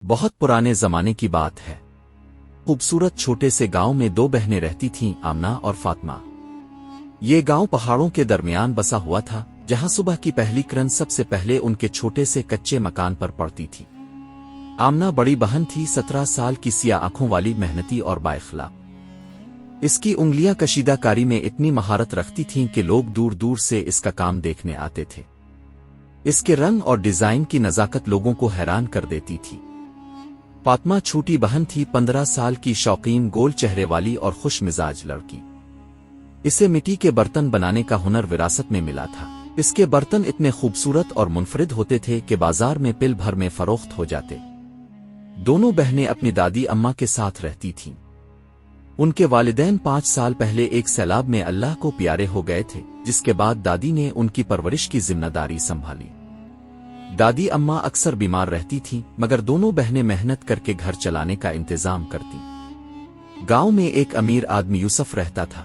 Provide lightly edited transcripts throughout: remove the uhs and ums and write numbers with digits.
بہت پرانے زمانے کی بات ہے۔ خوبصورت چھوٹے سے گاؤں میں دو بہنیں رہتی تھیں، آمنہ اور فاطمہ۔ یہ گاؤں پہاڑوں کے درمیان بسا ہوا تھا، جہاں صبح کی پہلی کرن سب سے پہلے ان کے چھوٹے سے کچے مکان پر پڑتی تھی۔ آمنہ بڑی بہن تھی، 17 سال کی، سیاہ آنکھوں والی، محنتی اور بااخلاق۔ اس کی انگلیاں کشیدہ کاری میں اتنی مہارت رکھتی تھیں کہ لوگ دور دور سے اس کا کام دیکھنے آتے تھے۔ اس کے رنگ اور ڈیزائن کی نزاکت لوگوں کو حیران کر دیتی تھی۔ فاطمہ چھوٹی بہن تھی، 15 سال کی، شوقین، گول چہرے والی اور خوش مزاج لڑکی۔ اسے مٹی کے برتن بنانے کا ہنر وراثت میں ملا تھا۔ اس کے برتن اتنے خوبصورت اور منفرد ہوتے تھے کہ بازار میں پل بھر میں فروخت ہو جاتے۔ دونوں بہنیں اپنی دادی اماں کے ساتھ رہتی تھیں۔ ان کے والدین 5 سال پہلے ایک سیلاب میں اللہ کو پیارے ہو گئے تھے، جس کے بعد دادی نے ان کی پرورش کی ذمہ داری سنبھالی۔ دادی اماں اکثر بیمار رہتی تھیں، مگر دونوں بہنیں محنت کر کے گھر چلانے کا انتظام کرتیں۔ گاؤں میں ایک امیر آدمی یوسف رہتا تھا۔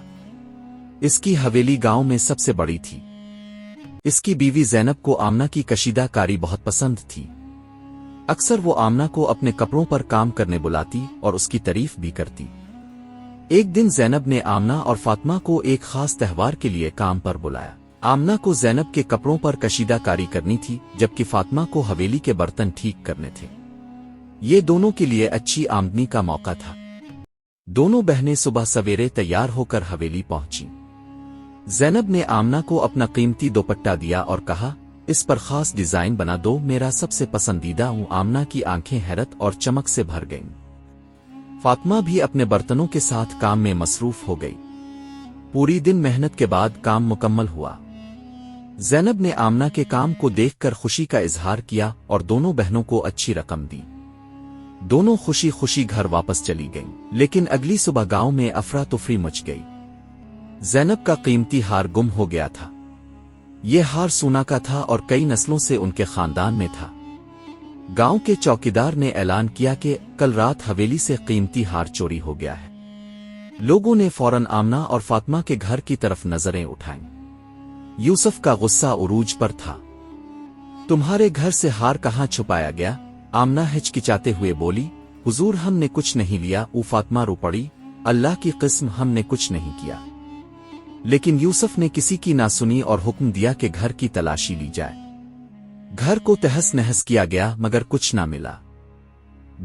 اس کی حویلی گاؤں میں سب سے بڑی تھی۔ اس کی بیوی زینب کو آمنہ کی کشیدہ کاری بہت پسند تھی۔ اکثر وہ آمنہ کو اپنے کپڑوں پر کام کرنے بلاتی اور اس کی تعریف بھی کرتی۔ ایک دن زینب نے آمنہ اور فاطمہ کو ایک خاص تہوار کے لیے کام پر بلایا۔ آمنہ کو زینب کے کپڑوں پر کشیدہ کاری کرنی تھی، جبکہ فاطمہ کو حویلی کے برتن ٹھیک کرنے تھے۔ یہ دونوں کے لیے اچھی آمدنی کا موقع تھا۔ دونوں بہنیں صبح سویرے تیار ہو کر حویلی پہنچیں۔ زینب نے آمنہ کو اپنا قیمتی دوپٹہ دیا اور کہا، اس پر خاص ڈیزائن بنا دو، میرا سب سے پسندیدہ ہوں۔ آمنہ کی آنکھیں حیرت اور چمک سے بھر گئیں۔ فاطمہ بھی اپنے برتنوں کے ساتھ کام میں مصروف ہو گئی۔ پوری دن محنت کے بعد کام مکمل ہوا۔ زینب نے آمنہ کے کام کو دیکھ کر خوشی کا اظہار کیا اور دونوں بہنوں کو اچھی رقم دی۔ دونوں خوشی خوشی گھر واپس چلی گئیں، لیکن اگلی صبح گاؤں میں افراتفری مچ گئی۔ زینب کا قیمتی ہار گم ہو گیا تھا۔ یہ ہار سونا کا تھا اور کئی نسلوں سے ان کے خاندان میں تھا۔ گاؤں کے چوکیدار نے اعلان کیا کہ کل رات حویلی سے قیمتی ہار چوری ہو گیا ہے۔ لوگوں نے فوراً آمنہ اور فاطمہ کے گھر کی طرف نظریں اٹھائیں۔ یوسف کا غصہ عروج پر تھا۔ تمہارے گھر سے ہار کہاں چھپایا گیا؟ آمنہ ہچکچاتے ہوئے بولی، حضور ہم نے کچھ نہیں لیا۔ فاطمہ رو پڑی، اللہ کی قسم ہم نے کچھ نہیں کیا۔ لیکن یوسف نے کسی کی نہ سنی اور حکم دیا کہ گھر کی تلاشی لی جائے۔ گھر کو تہس نہس کیا گیا مگر کچھ نہ ملا۔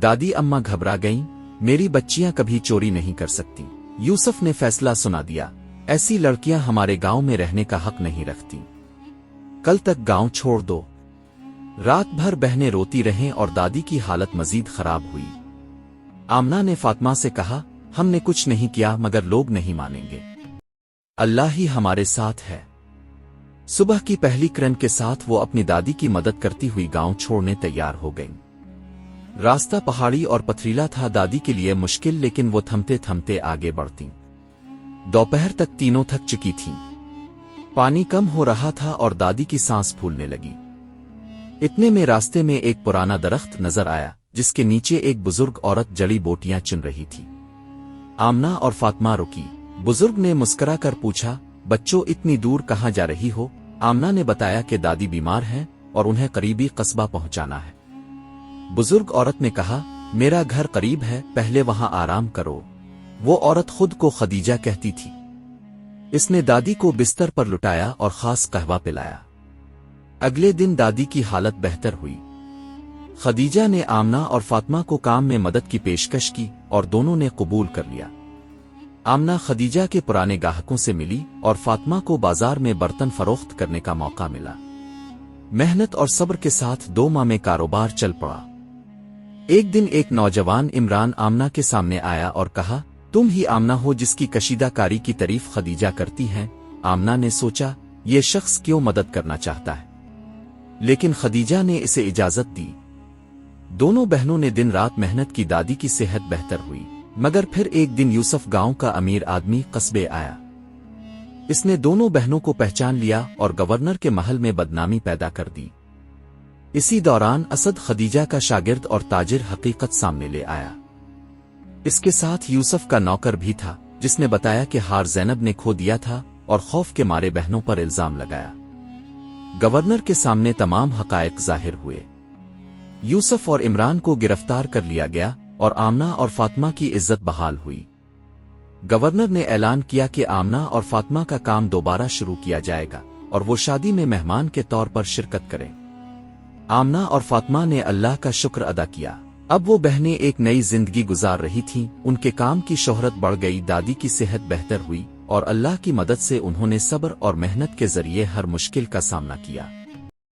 دادی اماں گھبرا گئیں، میری بچیاں کبھی چوری نہیں کر سکتی۔ یوسف نے فیصلہ سنا دیا، ایسی لڑکیاں ہمارے گاؤں میں رہنے کا حق نہیں رکھتی۔ کل تک گاؤں چھوڑ دو۔ رات بھر بہنیں روتی رہیں اور دادی کی حالت مزید خراب ہوئی۔ آمنہ نے فاطمہ سے کہا، ہم نے کچھ نہیں کیا مگر لوگ نہیں مانیں گے۔ اللہ ہی ہمارے ساتھ ہے۔ صبح کی پہلی کرن کے ساتھ وہ اپنی دادی کی مدد کرتی ہوئی گاؤں چھوڑنے تیار ہو گئیں۔ راستہ پہاڑی اور پتھریلا تھا، دادی کے لیے مشکل، لیکن وہ تھمتے تھمتے آگے بڑھتیں۔ دوپہر تک تینوں تھک چکی تھیں۔ پانی کم ہو رہا تھا اور دادی کی سانس پھولنے لگی۔ اتنے میں راستے میں ایک پرانا درخت نظر آیا، جس کے نیچے ایک بزرگ عورت جڑی بوٹیاں چن رہی تھی۔ آمنہ اور فاطمہ رکی۔ بزرگ نے مسکرا کر پوچھا، بچوں اتنی دور کہاں جا رہی ہو؟ آمنہ نے بتایا کہ دادی بیمار ہیں اور انہیں قریبی قصبہ پہنچانا ہے۔ بزرگ عورت نے کہا، میرا گھر قریب ہے، پہلے وہاں آرام کرو۔ وہ عورت خود کو خدیجہ کہتی تھی۔ اس نے دادی کو بستر پر لٹایا اور خاص قہوہ پلایا۔ اگلے دن دادی کی حالت بہتر ہوئی۔ خدیجہ نے آمنہ اور فاطمہ کو کام میں مدد کی پیشکش کی اور دونوں نے قبول کر لیا۔ آمنہ خدیجہ کے پرانے گاہکوں سے ملی اور فاطمہ کو بازار میں برتن فروخت کرنے کا موقع ملا۔ محنت اور صبر کے ساتھ 2 ماہ میں کاروبار چل پڑا۔ ایک دن ایک نوجوان عمران آمنہ کے سامنے آیا اور کہا، تم ہی آمنہ ہو جس کی کشیدہ کاری کی تعریف خدیجہ کرتی ہیں؟ آمنہ نے سوچا، یہ شخص کیوں مدد کرنا چاہتا ہے؟ لیکن خدیجہ نے اسے اجازت دی۔ دونوں بہنوں نے دن رات محنت کی، دادی کی صحت بہتر ہوئی۔ مگر پھر ایک دن یوسف گاؤں کا امیر آدمی قصبے آیا۔ اس نے دونوں بہنوں کو پہچان لیا اور گورنر کے محل میں بدنامی پیدا کر دی۔ اسی دوران اسد خدیجہ کا شاگرد اور تاجر حقیقت سامنے لے آیا۔ اس کے ساتھ یوسف کا نوکر بھی تھا، جس نے بتایا کہ ہار زینب نے کھو دیا تھا اور خوف کے مارے بہنوں پر الزام لگایا۔ گورنر کے سامنے تمام حقائق ظاہر ہوئے۔ یوسف اور عمران کو گرفتار کر لیا گیا اور آمنہ اور فاطمہ کی عزت بحال ہوئی۔ گورنر نے اعلان کیا کہ آمنہ اور فاطمہ کا کام دوبارہ شروع کیا جائے گا اور وہ شادی میں مہمان کے طور پر شرکت کریں۔ آمنہ اور فاطمہ نے اللہ کا شکر ادا کیا۔ اب وہ بہنیں ایک نئی زندگی گزار رہی تھیں، ان کے کام کی شہرت بڑھ گئی، دادی کی صحت بہتر ہوئی اور اللہ کی مدد سے انہوں نے صبر اور محنت کے ذریعے ہر مشکل کا سامنا کیا۔